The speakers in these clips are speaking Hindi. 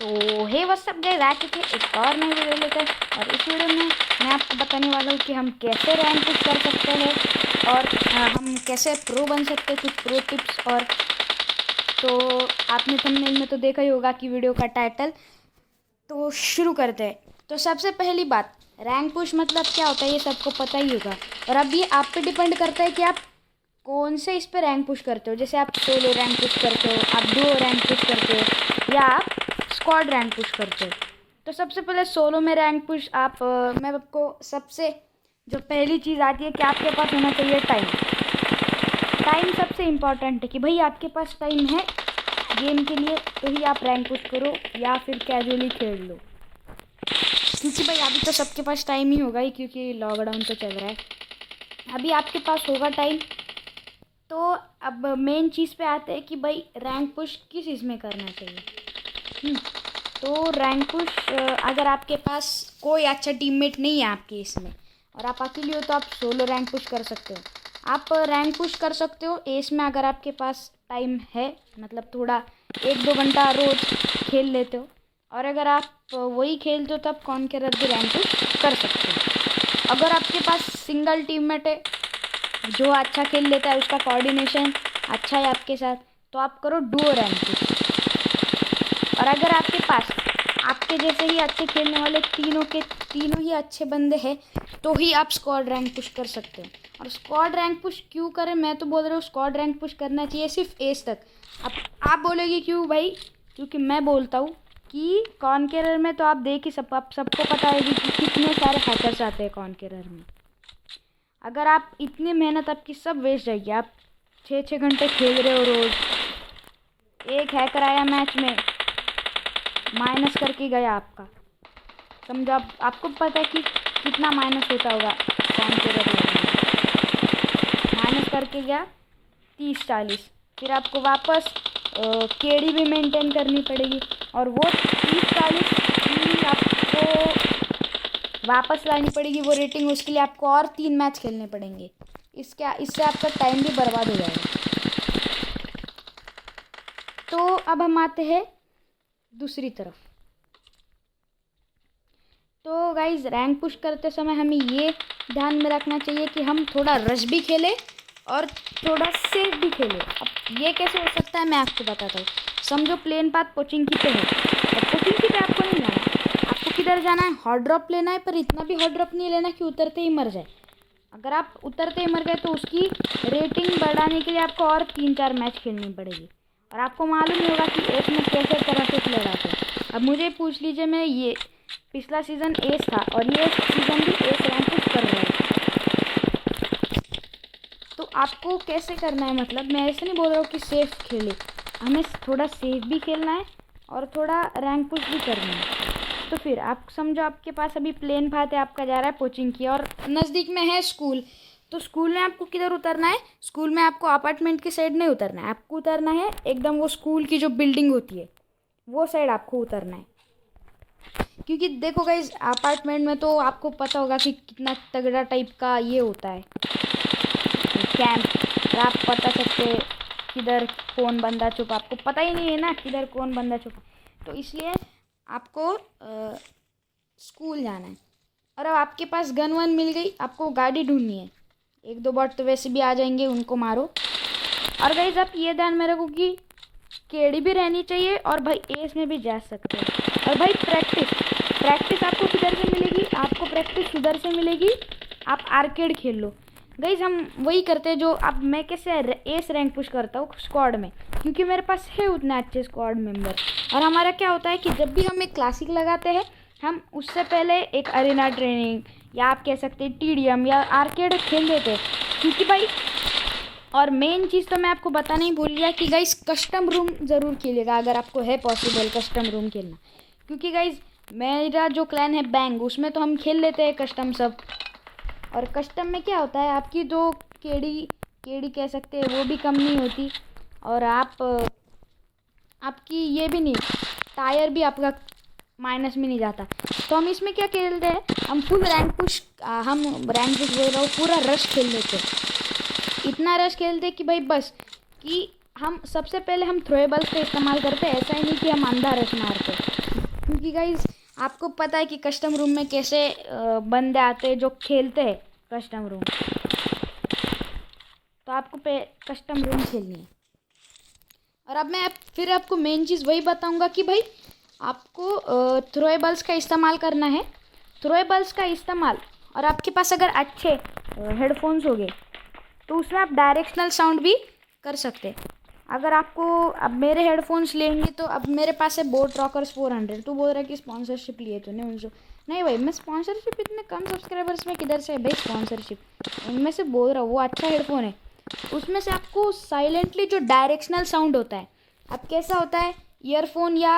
तो हे व्हाट्स अप गाइस, आ चुके एक और नई वीडियो लेकर। और इस वीडियो में मैं आपको बताने वाला हूँ कि हम कैसे रैंक पुश कर सकते हैं और हम कैसे प्रो बन सकते हैं, कुछ प्रो टिप्स। और तो आपने थंबनेल में तो देखा ही होगा कि वीडियो का टाइटल। तो शुरू करते हैं। तो सबसे पहली बात, रैंक पुश मतलब क्या होता है ये सबको पता ही होगा। और अब ये आप पे डिपेंड करता है कि आप कौन से इस पे रैंक पुश करते हो। जैसे आप सोलो रैंक पुश करते हो, आप डुओ रैंक पुश करते हो, या आप स्क्वाड रैंक पुश करते हो। तो सबसे पहले सोलो में रैंक पुश मैं आपको सबसे जो पहली चीज़ आती है कि आपके पास होना चाहिए टाइम। टाइम सबसे इम्पॉर्टेंट है कि भाई आपके पास टाइम है गेम के लिए तो ही आप रैंक पुश करो या फिर कैजुअली खेल लो। क्योंकि भाई अभी तो सबके पास टाइम ही होगा ही, क्योंकि लॉकडाउन तो चल रहा है। अभी आपके पास होगा टाइम। तो अब मेन चीज़ पे आते हैं कि भाई रैंक पुश किस इसमें करना चाहिए। तो रैंक पुश अगर आपके पास कोई अच्छा टीममेट नहीं है आपके इसमें और आप अकेले हो तो आप सोलो रैंक पुश कर सकते हो। आप रैंक पुश कर सकते हो एस में अगर आपके पास टाइम है, मतलब थोड़ा 1-2 घंटा रोज खेल लेते हो। और अगर आप वही खेलते हो तब कॉन्करर भी रैंक पुश कर सकते हो। अगर आपके पास सिंगल टीममेट है जो अच्छा खेल लेता है, उसका कोऑर्डिनेशन अच्छा है आपके साथ, तो आप करो डुओ रैंक पुश। और अगर आपके पास आपके जैसे ही अच्छे खेलने वाले तीनों ही अच्छे बंदे हैं तो ही आप स्क्वाड रैंक पुश कर सकते हो। और स्क्वाड रैंक पुश क्यों करें, मैं तो बोल रहा हूँ स्क्वाड रैंक पुश करना चाहिए सिर्फ एज तक। अब आप बोलेंगे क्यों भाई, क्योंकि मैं बोलता हूँ कि कॉन्करर में तो आप सबको पता है कि कितने सारे हैकर्स आते हैं कॉन्करर में। अगर आप इतनी मेहनत आपकी सब वेस्ट जाएगी। आप 6-6 घंटे खेल रहे हो रोज़, एक हैकर आया मैच में माइनस करके गया आपका, समझो आपको पता है कि कितना माइनस होता होगा कॉन्करर में। माइनस करके गया 30-40, फिर आपको वापस केडी भी मेंटेन करनी पड़ेगी और वो 30-40 की आपको वापस लानी पड़ेगी वो रेटिंग। उसके लिए आपको और 3 मैच खेलने पड़ेंगे। इससे आपका टाइम भी बर्बाद हो जाएगा। तो अब हम आते हैं दूसरी तरफ। तो गाइज रैंक पुश करते समय हमें ये ध्यान में रखना चाहिए कि हम थोड़ा रश भी खेलें और थोड़ा सेफ भी खेलें। अब ये कैसे हो सकता है मैं आपको बताता हूँ। समझो प्लेन पाथ पोचिंकी पे है और पोचिंकी पे आपको नहीं जाना है। आपको किधर जाना है, हॉट ड्रॉप लेना है, पर इतना भी हॉट ड्रॉप नहीं लेना कि उतरते ही मर जाए। अगर आप उतरते ही मर गए तो उसकी रेटिंग बढ़ाने के लिए आपको और 3-4 मैच खेलनी पड़ेगी। और आपको मालूम नहीं होगा कि एस में कैसे तरह से लड़ाते हैं। अब मुझे पूछ लीजिए, मैं ये पिछला सीज़न एस था और ये सीज़न भी एस रैंक पुश कर रहा है। तो आपको कैसे करना है, मतलब मैं ऐसे नहीं बोल रहा हूँ कि सेफ खेले, हमें थोड़ा सेफ भी खेलना है और थोड़ा रैंक पुश भी करना है। तो फिर आप समझो आपके पास अभी प्लेन पाथ है, आपका जा रहा है कोचिंग की और नज़दीक में है स्कूल। तो स्कूल में आपको किधर उतरना है, स्कूल में आपको अपार्टमेंट की साइड नहीं उतरना है, आपको उतरना है एकदम वो स्कूल की जो बिल्डिंग होती है वो साइड आपको उतरना है। क्योंकि देखो गाइस अपार्टमेंट में तो आपको पता होगा कि कितना तगड़ा टाइप का ये होता है कैंप। और आप बता सकते किधर कौन बंदा छुपा, आपको पता ही नहीं है ना किधर कौन बंदा छुपा। तो इसलिए आपको स्कूल जाना है। और अब आपके पास गन वन मिल गई, आपको गाड़ी ढूंढनी है। 1-2 बॉट तो वैसे भी आ जाएंगे, उनको मारो। और गाइस आप ये ध्यान में रखो कि केडी भी रहनी चाहिए और भाई एस में भी जा सकते हैं। और भाई प्रैक्टिस आपको किधर से मिलेगी, आपको प्रैक्टिस उधर से मिलेगी। आप आर्केड खेल लो। गाइस हम वही करते हैं जो अब मैं कैसे एस रैंक पुश करता हूँ स्क्वाड में, क्योंकि मेरे पास है उतना अच्छे स्क्वाड मेंबर। और हमारा क्या होता है कि जब भी हम एक क्लासिक लगाते हैं हम उससे पहले एक अरेना ट्रेनिंग या आप कह सकते हैं टीडीएम या आर्केड खेल लेते हैं। क्योंकि भाई और मेन चीज़ तो मैं आपको बताना ही भूल गया कि गाइस कस्टम रूम ज़रूर खेलिएगा अगर आपको है पॉसिबल कस्टम रूम खेलना। क्योंकि गाइस मेरा जो क्लैन है बैंग, उसमें तो हम खेल लेते हैं कस्टम सब। और कस्टम में क्या होता है आपकी जो केडी कह सकते हैं वो भी कम नहीं होती और आपकी ये भी नहीं, टायर भी आपका माइनस में नहीं जाता। तो हम इसमें क्या खेलते हैं, हम फुल रैंक पुश बोल रहा हूँ, पूरा रश खेल लेते हैं। इतना रश खेलते कि भाई बस कि हम सबसे पहले हम थ्रोएबल्स का इस्तेमाल करते हैं। ऐसा ही नहीं कि हम अंधा रश मारते, क्योंकि गाइज आपको पता है कि कस्टम रूम में कैसे बंदे आते हैं जो खेलते हैं कस्टम रूम। तो आपको कस्टम रूम खेलनी है। और अब मैं फिर आपको मेन चीज़ वही बताऊंगा कि भाई आपको थ्रोएबल्स का इस्तेमाल करना है। थ्रोएबल्स का इस्तेमाल, और आपके पास अगर अच्छे हेडफोन्स हो गए तो उसमें आप डायरेक्शनल साउंड भी कर सकते हैं। अगर आपको अब मेरे हेडफोन्स लेंगे तो अब मेरे पास है बोट रॉकर्स 400। तो बोल रहा है कि स्पॉन्सरशिप लिए तूने उनसे। नहीं भाई, मैं स्पॉन्सरशिप इतने कम सब्सक्राइबर्स में किधर से है भाई स्पॉन्सरशिप। उनमें से बोल रहा हूँ वो अच्छा हेडफोन है। उसमें से आपको साइलेंटली जो डायरेक्शनल साउंड होता है, अब कैसा होता है ईयरफोन या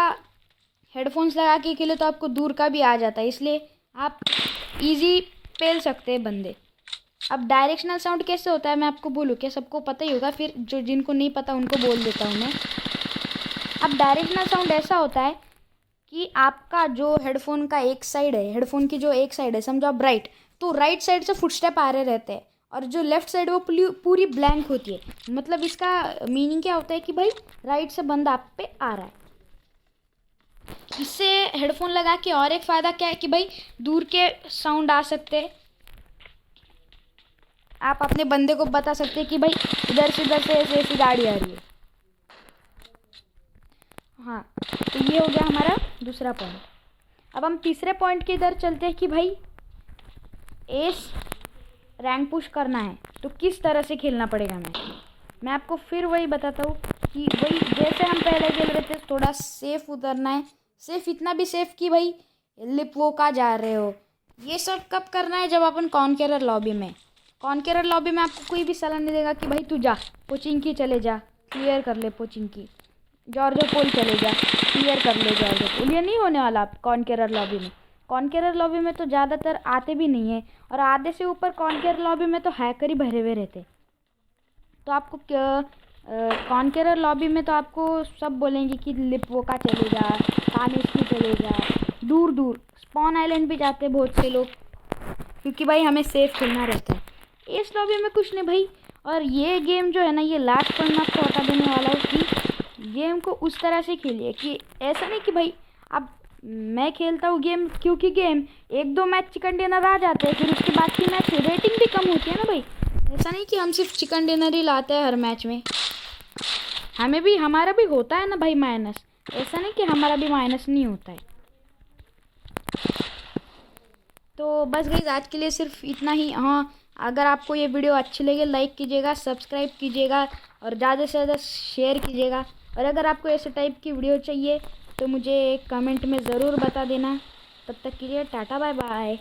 हेडफोन्स लगा के खेले तो आपको दूर का भी आ जाता है, इसलिए आप इजी पेल सकते हैं बंदे। अब डायरेक्शनल साउंड कैसे होता है मैं आपको बोलूँ क्या? सबको पता ही होगा, फिर जो जिनको नहीं पता उनको बोल देता हूँ मैं। अब डायरेक्शनल साउंड ऐसा होता है कि आपका जो हेडफोन का एक साइड है, हेडफोन की जो एक साइड है, समझो आप राइट, तो राइट साइड से फुटस्टेप आ रहे रहते हैं और जो लेफ्ट साइड वो पूरी ब्लैंक होती है। मतलब इसका मीनिंग क्या होता है कि भाई राइट से बंदा आप पे आ रहा है। इससे हेडफोन लगा के और एक फ़ायदा क्या है कि भाई दूर के साउंड आ सकते हैं। आप अपने बंदे को बता सकते हैं कि भाई इधर से ऐसी गाड़ी आ रही है। हाँ, तो ये हो गया हमारा दूसरा पॉइंट। अब हम तीसरे पॉइंट की इधर चलते हैं कि भाई एस रैंक पुश करना है तो किस तरह से खेलना पड़ेगा। मैं आपको फिर वही बताता हूँ कि भाई जैसे हम पहले खेल रहे थे थोड़ा सेफ उतरना है। सेफ इतना भी सेफ कि भाई लिप वो का जा रहे हो। ये सब कब करना है? जब अपन कॉन्केरर लॉबी में आपको कोई भी सलाह नहीं देगा कि भाई तू जा पोचिंकी चले जा, क्लियर कर ले पोचिंकी, जॉर्जो पोल चले जा, क्लियर कर ले जॉर्जो पोल। ये नहीं होने वाला कॉन्केरर लॉबी में। कॉन्केरर लॉबी में तो ज़्यादातर आते भी नहीं है, और आधे से ऊपर कॉन्केरर लॉबी में तो हैकर ही भरे हुए रहते। तो आपको कॉन्केरर लॉबी में तो आपको सब बोलेंगे कि लिपवोका चले जा, कानिस्की चले जा, दूर दूर स्पॉन आइलैंड भी जाते बहुत से लोग, क्योंकि भाई हमें सेफ खेलना रहता है। इस लॉबी में कुछ नहीं भाई। और ये गेम जो है ना, ये लास्ट पॉइंट मैं आपको बता देने वाला हूँ कि गेम को उस तरह से खेलिए कि ऐसा नहीं कि भाई अब मैं खेलता हूँ गेम क्योंकि गेम 1-2 मैच चिकन डिनर आ जाते हैं, फिर उसके बाद की मैच रेटिंग भी कम होती है ना भाई। ऐसा नहीं कि हम सिर्फ चिकन डिनर ही लाते हैं हर मैच में, हमारा भी होता है ना भाई माइनस। ऐसा नहीं कि हमारा भी माइनस नहीं होता है। तो बस गाइस आज के लिए सिर्फ इतना ही। हाँ, अगर आपको ये वीडियो अच्छी लगे लाइक कीजिएगा, सब्सक्राइब कीजिएगा और ज़्यादा से ज़्यादा शेयर कीजिएगा। और अगर आपको ऐसे टाइप की वीडियो चाहिए तो मुझे कमेंट में ज़रूर बता देना। तब तक के लिए टाटा बाय बाय।